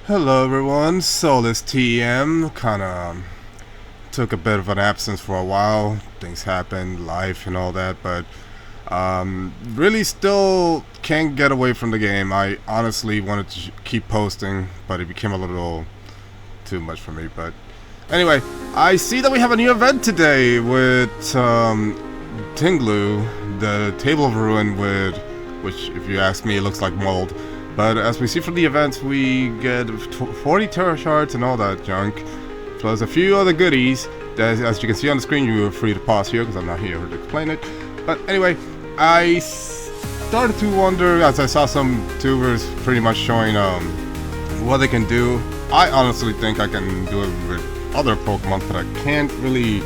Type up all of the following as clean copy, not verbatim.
Hello everyone, Solus TM. Kinda took a bit of an absence for a while. Things happened, life and all that, but really still can't get away from the game. I honestly wanted to keep posting, but it became a little too much for me. But anyway, I see that we have a new event today with Ting-Lu, the Table of Ruin, which if you ask me it looks like mold. But as we see from the events, we get 40 Terra Shards and all that junk, plus a few other goodies that, as you can see on the screen, you are free to pause here because I'm not here to explain it. But anyway, I started to wonder as I saw some tubers pretty much showing what they can do. I honestly think I can do it with other Pokemon, but I can't really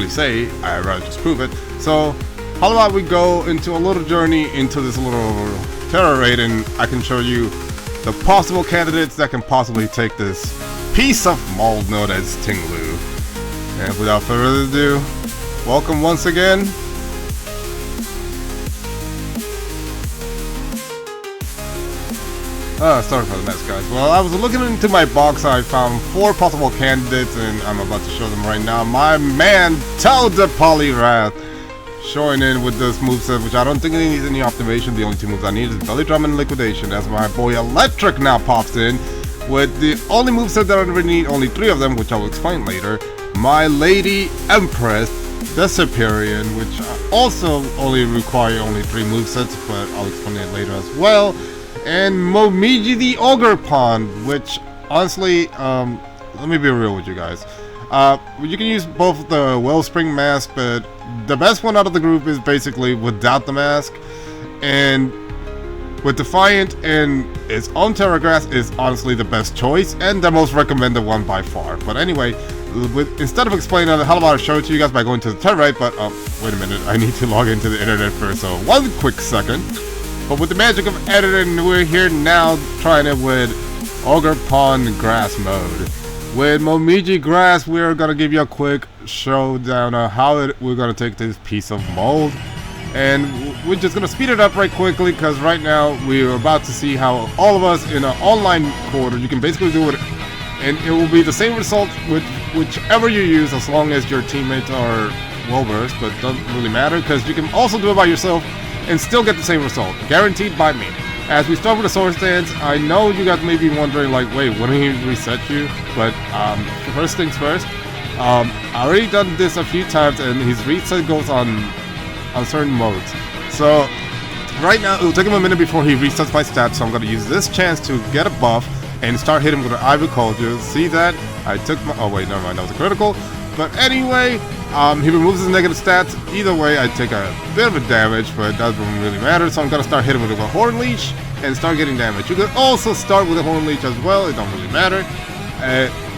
say. I'd rather just prove it. So how about we go into a little journey into this little Terra raid, and I can show you the possible candidates that can possibly take this piece of mold known as Ting-Lu. And without further ado, welcome once again. Sorry for the mess, guys. Well, I was looking into my box, I found 4 possible candidates, and I'm about to show them right now. My man, Toad the Poliwrath, showing in with this moveset, which I don't think it needs any optimization. The only 2 moves I need is Belly Drum and Liquidation, as my boy Electric now pops in with the only moveset that I really need, only 3 of them, which I will explain later. My Lady Empress, the Superior, which also only require only 3 movesets, but I'll explain it later as well. And Momiji the Ogre Pond, which honestly, let me be real with you guys. You can use both the Wellspring mask, but the best one out of the group is basically without the mask, and with Defiant and its own Terra Grass is honestly the best choice and the most recommended one by far. But anyway, instead of explaining it, how about I show it to you guys by going to the Terra raid? But wait a minute, I need to log into the internet first, so one quick second. But with the magic of editing, we're here now trying it with Ogre Pond Grass mode. With Momiji Grass, we're gonna give you a quick showdown on how we're gonna take this piece of mold, and we're just gonna speed it up right quickly because right now we're about to see how all of us in an online quarter, you can basically do it, and it will be the same result with whichever you use, as long as your teammates are well versed. But it doesn't really matter because you can also do it by yourself and still get the same result, guaranteed by me. As we start with the Sword Stance, I know you guys may be wondering, like, wait, wouldn't he reset you? But first things first, I already done this a few times, and his reset goes on certain modes. So right now, it will take him a minute before he resets my stats, so I'm gonna use this chance to get a buff and start hitting with an Ivyculture. See that? I took my, oh wait, never mind, that was a critical. But anyway, he removes his negative stats. Either way, I take a bit of a damage, but it doesn't really matter. So I'm gonna start hitting with a Horn Leech and start getting damage. You could also start with a Horn Leech as well. It don't really matter.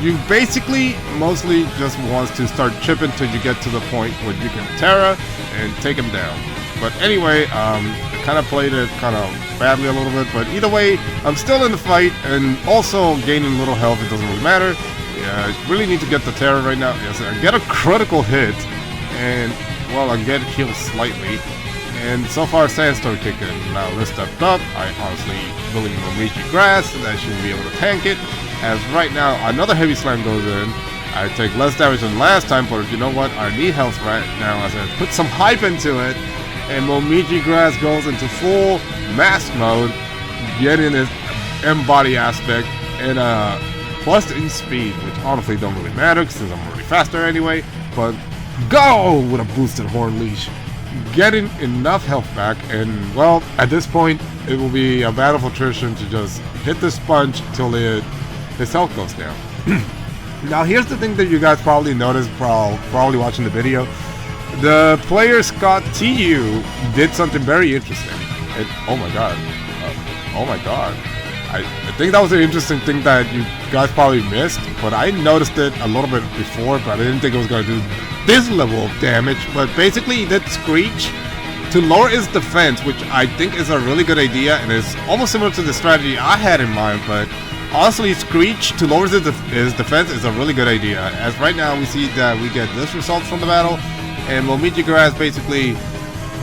You basically mostly just wants to start chipping till you get to the point where you can Terra and take him down. But anyway, I kind of played it kind of badly a little bit. But either way, I'm still in the fight and also gaining a little health. It doesn't really matter. Yeah, I really need to get the Terra right now. Yes, I get a critical hit, and well, I get healed slightly. And so far, Sandstorm kicking. Now this stepped up. I honestly believe in Momiji Grass, and I should be able to tank it. As right now, another Heavy Slam goes in. I take less damage than last time, but you know what? I need health right now as I put some hype into it. And Momiji Grass goes into full mask mode, getting his embody aspect and plus in speed, which honestly don't really matter since I'm already faster anyway. But go with a boosted Horn Leash, getting enough health back, and well, at this point it will be a battle for attrition to just hit the sponge till his health goes down. Now here's the thing that you guys probably noticed, probably watching the video. The player Scott TU did something very interesting. And, oh my god. I think that was an interesting thing that you guys probably missed, but I noticed it a little bit before, but I didn't think it was going to do this level of damage. But basically, he did Screech to lower his defense, which I think is a really good idea, and is almost similar to the strategy I had in mind. But honestly, Screech to lower his defense is a really good idea. As right now, we see that we get this result from the battle, and Momiji Grass basically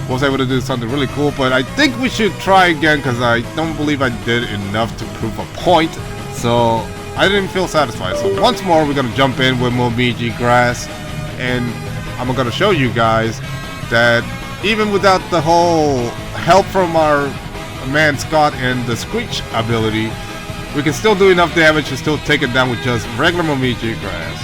was able to do something really cool, but I think we should try again because I don't believe I did enough to prove a point, so I didn't feel satisfied. So once more, we're gonna jump in with Momiji Grass, and I'm gonna show you guys that even without the whole help from our man Scott and the Screech ability, we can still do enough damage to still take it down with just regular Momiji Grass.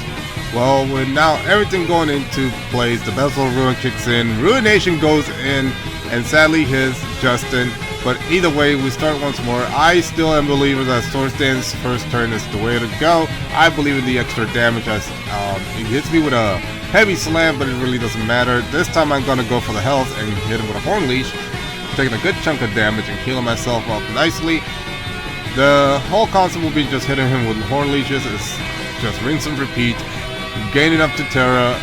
Well, with now everything going into place, the Vessel of Ruin kicks in, Ruination goes in, and sadly hits Justin. But either way, we start once more. I still am a believer that Swords Dance first turn is the way to go. I believe in the extra damage. It hits me with a heavy slam, but it really doesn't matter. This time I'm gonna go for the health and hit him with a Horn Leash, taking a good chunk of damage and healing myself up nicely. The whole concept will be just hitting him with Horn Leashes. It's just rinse and repeat, gaining up to Terra,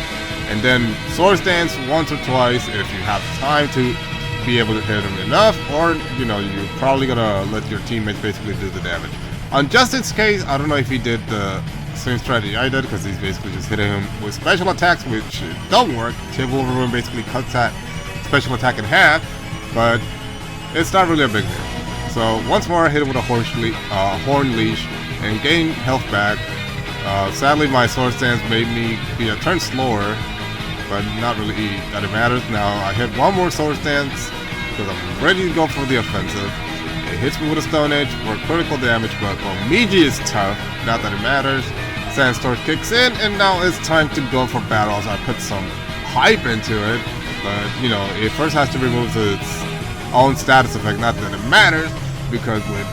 and then Swords Dance once or twice if you have time to be able to hit him enough, or you know, you're probably gonna let your teammates basically do the damage. On Justin's case, I don't know if he did the same strategy I did, because he's basically just hitting him with special attacks, which don't work. Table of Ruin basically cuts that special attack in half, but it's not really a big deal. So once more, I hit him with a Horn Leash and gain health back. Sadly, my Sword Stance made me be a turn slower, but not really that it matters. Now I hit one more Sword Stance because I'm ready to go for the offensive. It hits me with a Stone Edge for critical damage, but Momiji is tough, not that it matters. Sandstorm kicks in, and now it's time to go for battles. I put some hype into it, but you know, it first has to remove its own status effect, not that it matters, because with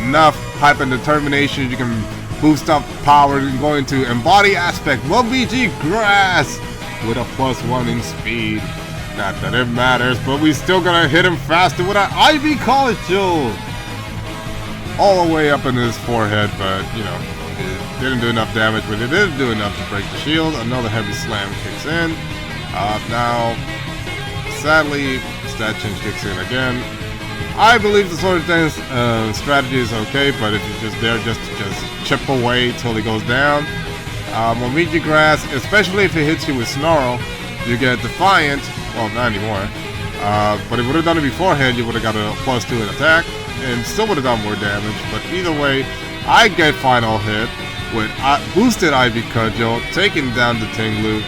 enough hype and determination, you can boost up power and go into Embody Aspect Momiji Grass with a +1 in speed. Not that it matters, but we still gonna hit him faster with an Ivy College Jewel all the way up in his forehead, but you know, it didn't do enough damage, but it did do enough to break the shield. Another heavy slam kicks in. Now, sadly, stat change kicks in again. I believe the Sword Dance strategy is okay, but if you're just there just to chip away till he goes down. Momiji Grass, especially if it hits you with Snarl, you get Defiant. Well, not anymore. But if you would have done it beforehand, you would have got a +2 in attack, and still would have done more damage. But either way, I get final hit with boosted Ivy Cudgel, taking down the Ting-Lu,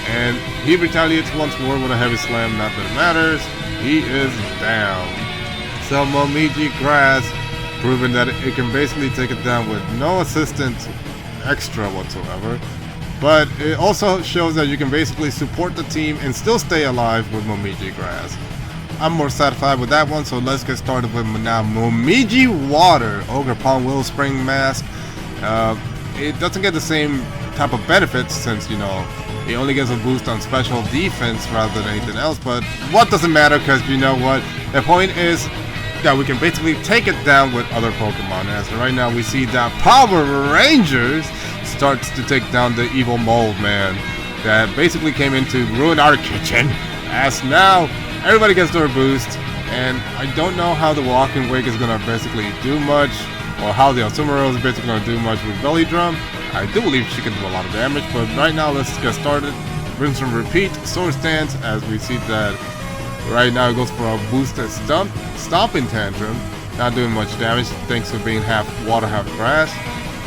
and he retaliates once more with a heavy slam. Not that it matters. He is down. So Momiji Grass, proving that it can basically take it down with no assistance extra whatsoever. But it also shows that you can basically support the team and still stay alive with Momiji Grass. I'm more satisfied with that one, so let's get started with now Momiji Water, Ogre Palm Will Spring Mask. It doesn't get the same type of benefits since, you know, it only gets a boost on special defense rather than anything else, but what doesn't matter, because you know what, the point is that we can basically take it down with other Pokemon. As right now we see that Power Rangers starts to take down the evil mold man that basically came in to ruin our kitchen, as now everybody gets their boost, and I don't know how the Walking Wake is gonna basically do much, or how the Asumaro is basically gonna do much with Belly Drum. I do believe she can do a lot of damage, but right now let's get started. Rinse and repeat, Sword Stance, as we see that right now it goes for a boosted Stomping Tantrum, not doing much damage thanks to being half water, half grass,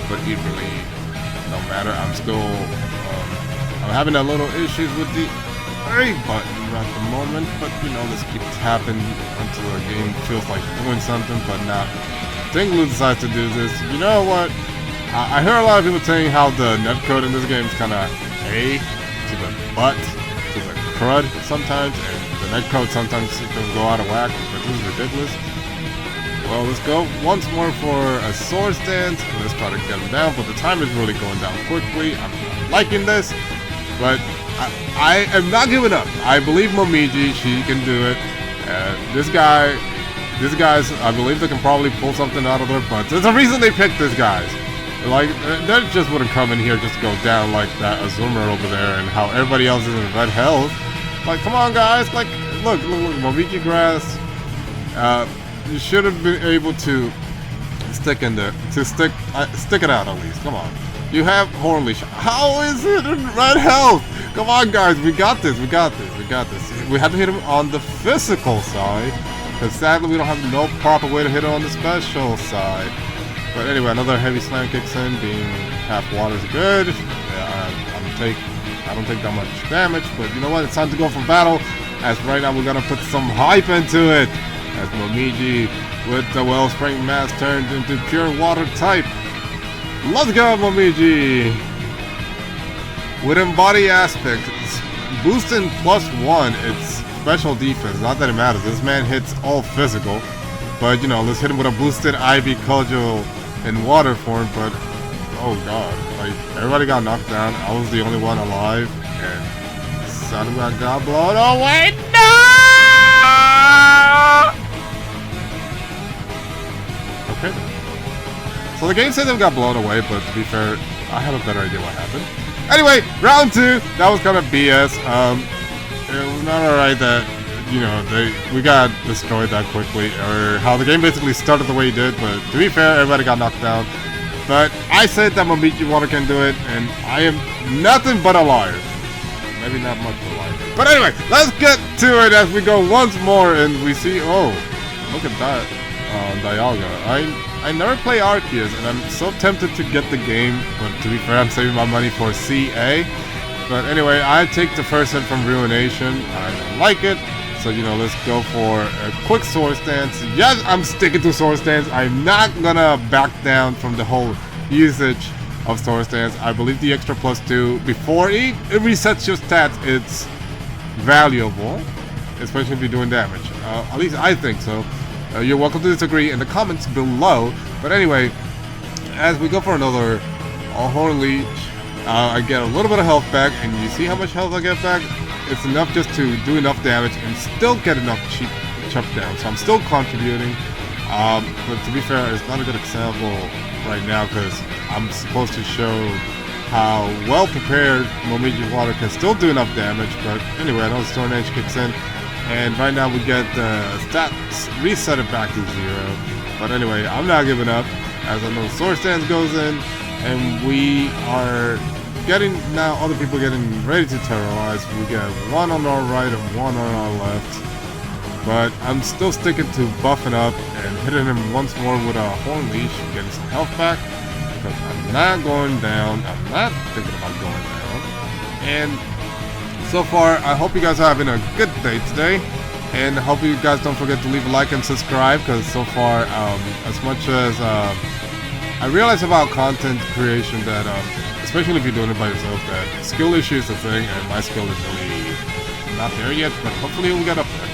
but it really don't matter. I'm still I'm having a little issues with the A button at the moment, but you know, let's keep tapping until the game feels like doing something, but not. Ting-Lu decides to do this. You know what? I hear a lot of people saying how the netcode in this game is kind of A to the butt, to the crud sometimes, and the netcode sometimes can go out of whack, but this is ridiculous. Well, let's go once more for a Sword Stance, and let's try to get him down, but the time is really going down quickly. I'm not liking this, but I am not giving up. I believe Momiji, she can do it. These guys, I believe they can probably pull something out of their butts. There's a reason they picked these guys. Like, they just wouldn't come in here just to go down like that Azumarill over there, and how everybody else is in red health. Like, come on, guys. Like, look, Momiji Grass. You should have been able to stick in there, stick it out at least. Come on. You have Horn Leash. How is it in red health? Come on, guys. We got this. We got this. We got this. we have to hit him on the physical side, because sadly we don't have no proper way to hit him on the special side. But anyway, another heavy slam kicks in, being half water is good. I don't take that much damage, but you know what? It's time to go for battle, as right now we're gonna put some hype into it, as Momiji with the Wellspring Mask turned into pure water type. Let's go, Momiji! With Embody Aspect, it's boosting +1, it's special defense. Not that it matters, this man hits all physical. But, you know, let's hit him with a boosted IB Kojo in water form, but oh god, like, everybody got knocked down. I was the only one alive, and suddenly I got blown away. No! Okay. So the game said they got blown away, but to be fair, I have a better idea what happened. Anyway, round 2, that was kind of BS. It was not alright that, you know, we got destroyed that quickly, or how the game basically started the way it did, but to be fair, everybody got knocked down. But I said that Momiji Water can do it, and I am nothing but a liar. Maybe not much of a liar. But anyway, let's get to it as we go once more, and we see, oh, look at that, Dialga. I never play Arceus, and I'm so tempted to get the game, but to be fair, I'm saving my money for CA. But anyway, I take the first hit from Ruination. I don't like it. So, you know, let's go for a quick Sword Stance. Yes, I'm sticking to Sword Stance. I'm not gonna back down from the whole usage of Sword Stance. I believe the extra +2, before it resets your stats, it's valuable. Especially if you're doing damage. At least I think so. You're welcome to disagree in the comments below. But anyway, as we go for another Horn Leech, I get a little bit of health back, and you see how much health I get back? It's enough just to do enough damage and still get enough chop down. So I'm still contributing. But to be fair, it's not a good example right now because I'm supposed to show how well prepared Momiji Water can still do enough damage. But anyway, I know the Stone Edge kicks in. And right now we get the stats reset it back to 0. But anyway, I'm not giving up, as I know Sword Stance goes in, and we are getting, now other people are getting ready to terrorize. We get one on our right and one on our left. But I'm still sticking to buffing up and hitting him once more with a Horn Leash, getting some health back. Because I'm not going down, I'm not thinking about going down. And so far, I hope you guys are having a good day today, and I hope you guys don't forget to leave a like and subscribe, because so far, as much as I realize about content creation that, especially if you're doing it by yourself, that skill issue is a thing, and my skill is really not there yet, but hopefully we'll get up there.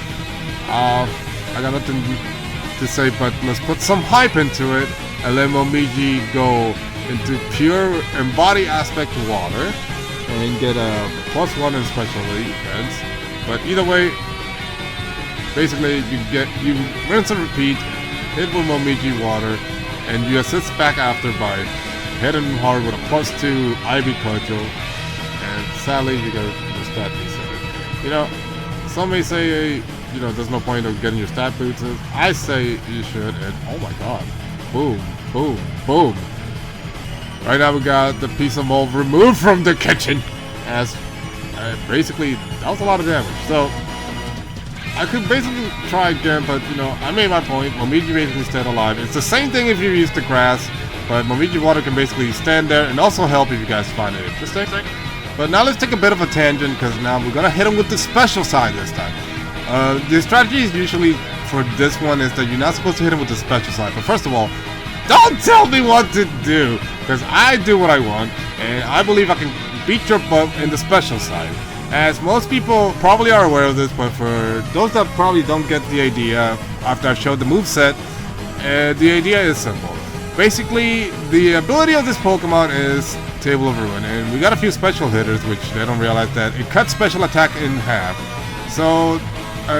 I got nothing to say, but let's put some hype into it, and let Momiji go into pure Embody Aspect Water, and get a +1 in special defense. But either way, basically you rinse and repeat, hit with Momiji Water, and you assist back after by hitting him hard with a +2 Ivy Kojo, and sadly you got your stat reset. You know, some may say, you know, there's no point of getting your stat boosted. I say you should, and oh my god, boom, boom, boom. Right now we got the piece of mold removed from the kitchen, as basically that was a lot of damage. So I could basically try again, but you know, I made my point. Momiji basically stayed alive. It's the same thing if you use the grass, but Momiji Water can basically stand there and also help if you guys find it interesting. But now let's take a bit of a tangent, because now we're gonna hit him with the special side this time. The strategy is usually for this one is that you're not supposed to hit him with the special side. But first of all, don't tell me what to do, because I do what I want, and I believe I can beat your butt in the special side. As most people probably are aware of this, but for those that probably don't get the idea after I showed the moveset, the idea is simple. Basically, the ability of this Pokemon is Table of Ruin, and we got a few special hitters, which they don't realize that it cuts special attack in half. So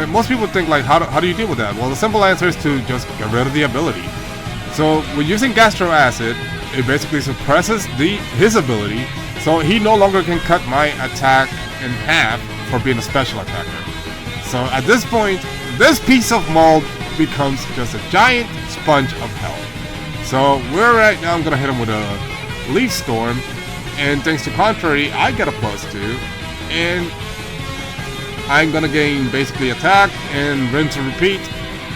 most people think, like, how do you deal with that? Well, the simple answer is to just get rid of the ability. So when using Gastro Acid, it basically suppresses his ability, so he no longer can cut my attack in half for being a special attacker. So at this point, this piece of mold becomes just a giant sponge of health. So right now I'm gonna hit him with a Leaf Storm, and thanks to Contrary, I get a +2, and I'm gonna gain basically attack and rinse and repeat.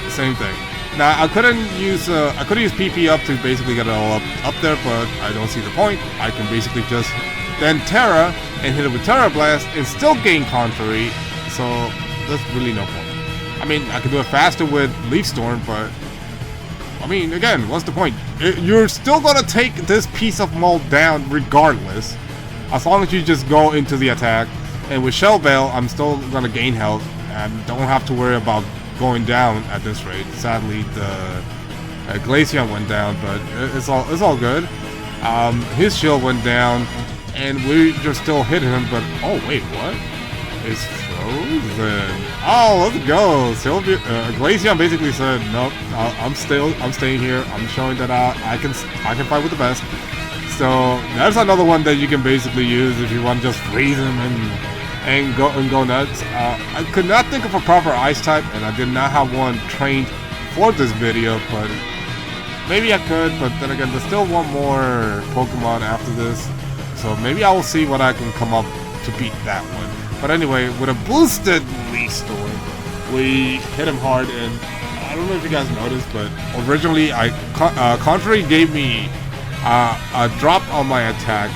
Same thing. Now I couldn't use PP up to basically get it all up there, but I don't see the point. I can basically just then Terra and hit it with Terra Blast and still gain Contrary. So there's really no point. I mean, I can do it faster with Leaf Storm, but I mean, again, what's the point? You're still gonna take this piece of mold down regardless, as long as you just go into the attack. And with Shell Veil, I'm still gonna gain health and don't have to worry about going down at this rate. Sadly, the Glaceon went down, but it's all good. His shield went down, and we just still hit him. But oh wait, what? It's frozen. Oh, let's go. Sylvia, Glaceon basically said, nope, I'm staying here. I'm showing that I can fight with the best. So that's another one that you can basically use if you want to just freeze him and go nuts. I could not think of a proper ice type, and I did not have one trained for this video, but maybe I could. But then again, there's still one more Pokemon after this, so maybe I will see what I can come up to beat that one. But anyway, with a boosted Leaf Storm, we hit him hard, and I don't know if you guys noticed, but originally Contrary gave me a drop on my attack,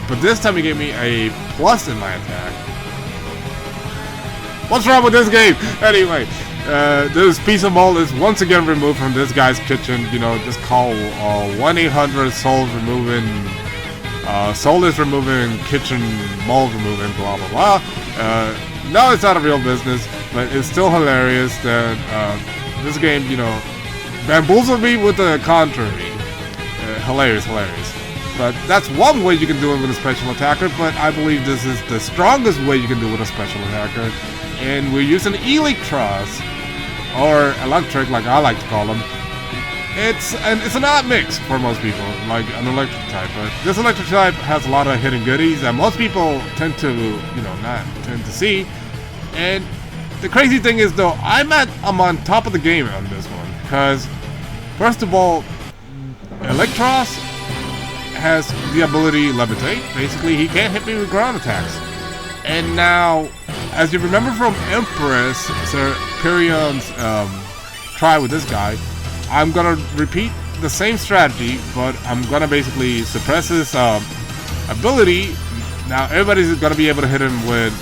but this time he gave me a plus in my attack. What's wrong with this game? Anyway, this piece of mold is once again removed from this guy's kitchen. You know, just call 1-800-SOUL removing, soulless removing, kitchen mold removing, blah blah blah. No, it's not a real business, but it's still hilarious that this game, you know, bamboozled me with the Contrary. Hilarious. But that's one way you can do it with a special attacker, but I believe this is the strongest way you can do it with a special attacker. And we're using Electros, or Electric, like I like to call them. It's an odd mix for most people, like an electric type. But this electric type has a lot of hidden goodies that most people tend to, you know, not tend to see. And the crazy thing is, though, I'm on top of the game on this one, because first of all, Electros has the ability Levitate. Basically, he can't hit me with ground attacks. And now, as you remember from Empress, Sir Perion's try with this guy, I'm gonna repeat the same strategy, but I'm gonna basically suppress his ability. Now, everybody's gonna be able to hit him with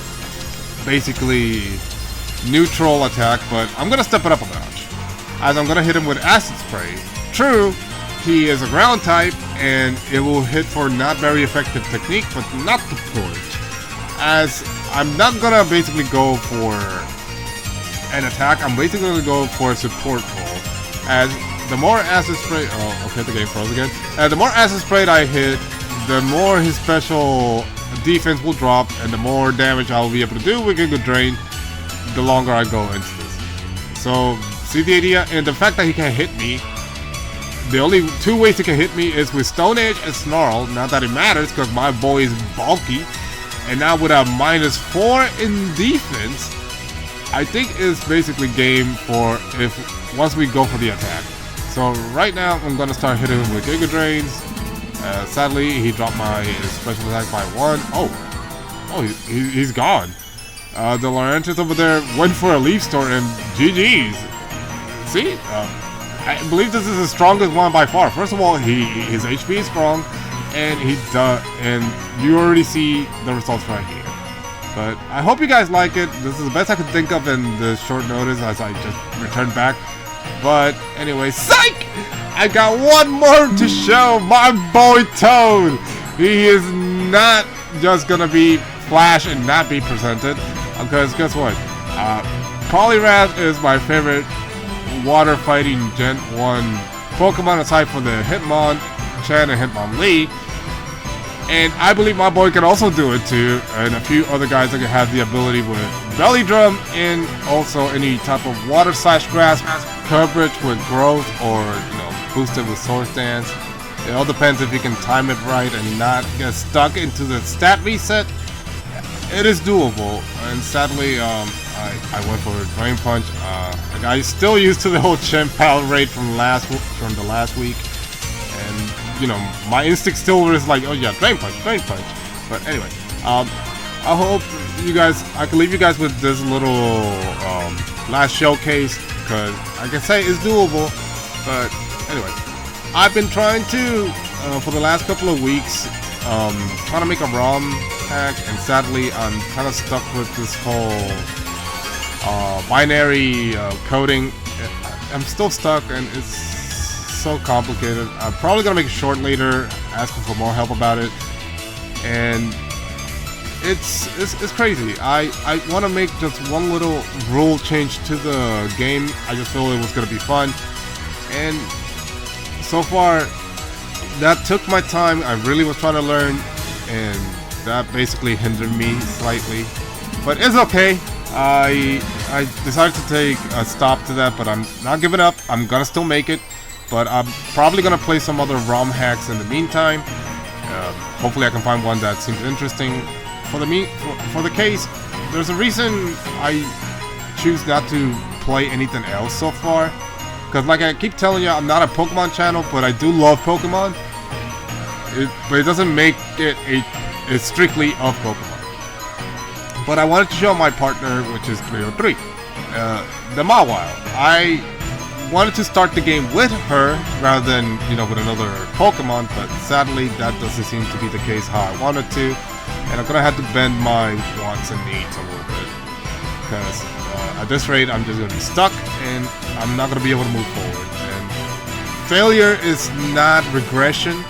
basically neutral attack, but I'm gonna step it up a notch, as I'm gonna hit him with Acid Spray. True, he is a ground type, and it will hit for not very effective technique, but not the point. As I'm not gonna basically go for an attack, I'm basically gonna go for a support role. As the more Acid Spray, oh, okay, the game froze again. The more Acid Spray I hit, the more his special defense will drop, and the more damage I will be able to do with Giga Drain, the longer I go into this. So, see the idea? And the fact that he can't hit me, the only two ways he can hit me is with Stone Edge and Snarl. Not that it matters, because my boy is bulky. And now with a -4 in defense, I think it's basically game for once we go for the attack. So right now, I'm going to start hitting him with Giga Drains. Sadly, he dropped my special attack by 1. Oh, he's gone. The Laurentis over there went for a Leaf Storm, and GG's. See? I believe this is the strongest one by far. First of all, his HP is strong, and and you already see the results right here. But I hope you guys like it. This is the best I could think of in the short notice as I just returned back. But anyway, psych! I got one more to show. My boy Toad. He is not just gonna be flash and not be presented, because guess what? Poliwrath is my favorite water fighting Gen 1 Pokemon aside from the Hitmonchan and Hitmonlee. And I believe my boy can also do it too, and a few other guys that can have the ability with Belly Drum and also any type of water slash grass coverage with growth, or you know, boosted with Source Dance. It all depends if you can time it right and not get stuck into the stat reset. It is doable, and sadly, I went for a Drain Punch. Like I still used to the whole Chien-Pao raid from the last week, and you know my instinct still was like, oh yeah, Drain Punch. But anyway, I hope you guys, I can leave you guys with this little last showcase, because I can say it's doable. But anyway, I've been trying to for the last couple of weeks trying to make a ROM hack, and sadly I'm kind of stuck with this whole binary coding. I'm still stuck, and it's so complicated. I'm probably gonna make a short later asking for more help about it, and it's crazy. I want to make just one little rule change to the game. I just feel it was gonna be fun, and so far that took my time. I really was trying to learn, and that basically hindered me slightly, but it's okay. I decided to take a stop to that, but I'm not giving up. I'm gonna still make it, but I'm probably gonna play some other ROM hacks in the meantime. Hopefully I can find one that seems interesting. For the case, there's a reason I choose not to play anything else so far, because like I keep telling you, I'm not a Pokemon channel, but I do love Pokemon. But it doesn't make it it's strictly of Pokemon. But I wanted to show my partner, which is 303, the Mawile. I wanted to start the game with her rather than, you know, with another Pokemon, but sadly that doesn't seem to be the case how I wanted to, and I'm gonna have to bend my wants and needs a little bit, because at this rate I'm just gonna be stuck and I'm not gonna be able to move forward. And failure is not regression,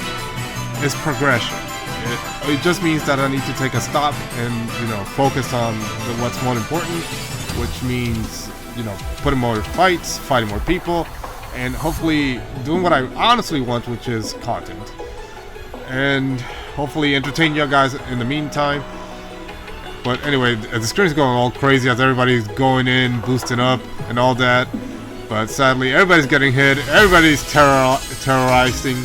it's progression. It just means that I need to take a stop and, you know, focus on what's more important, which means, you know, putting more fights, fighting more people, and hopefully doing what I honestly want, which is content. And hopefully entertain you guys in the meantime. But anyway, the screen's going all crazy as everybody's going in, boosting up, and all that. But sadly, everybody's getting hit, everybody's terrorizing,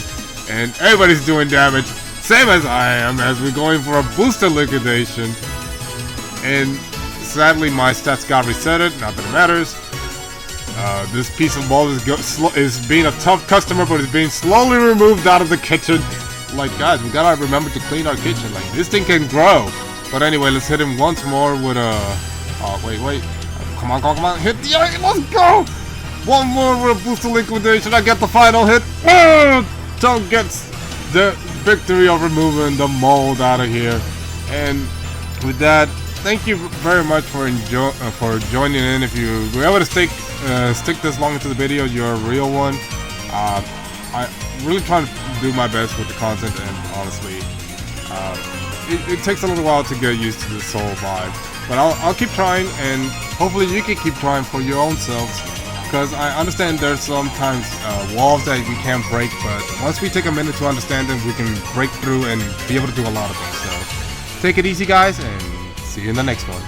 and everybody's doing damage. Same as I am, as we're going for a booster liquidation. And sadly, my stats got resetted. Not that it matters. This piece of ball is being a tough customer, but it's being slowly removed out of the kitchen. Like, guys, we gotta remember to clean our kitchen. Like, this thing can grow. But anyway, let's hit him once more with a... Oh, wait. Come on. Hit the... Let's go! One more with a booster liquidation. I get the final hit. Toad gets the victory of removing the mold out of here. And with that, thank you very much for joining in. If you were able to stick this long into the video, you're a real one. I really try to do my best with the content, and honestly, it takes a little while to get used to this whole vibe. But I'll keep trying, and hopefully you can keep trying for your own selves. Because I understand there's sometimes walls that we can't break, but once we take a minute to understand them, we can break through and be able to do a lot of things. So take it easy, guys, and see you in the next one.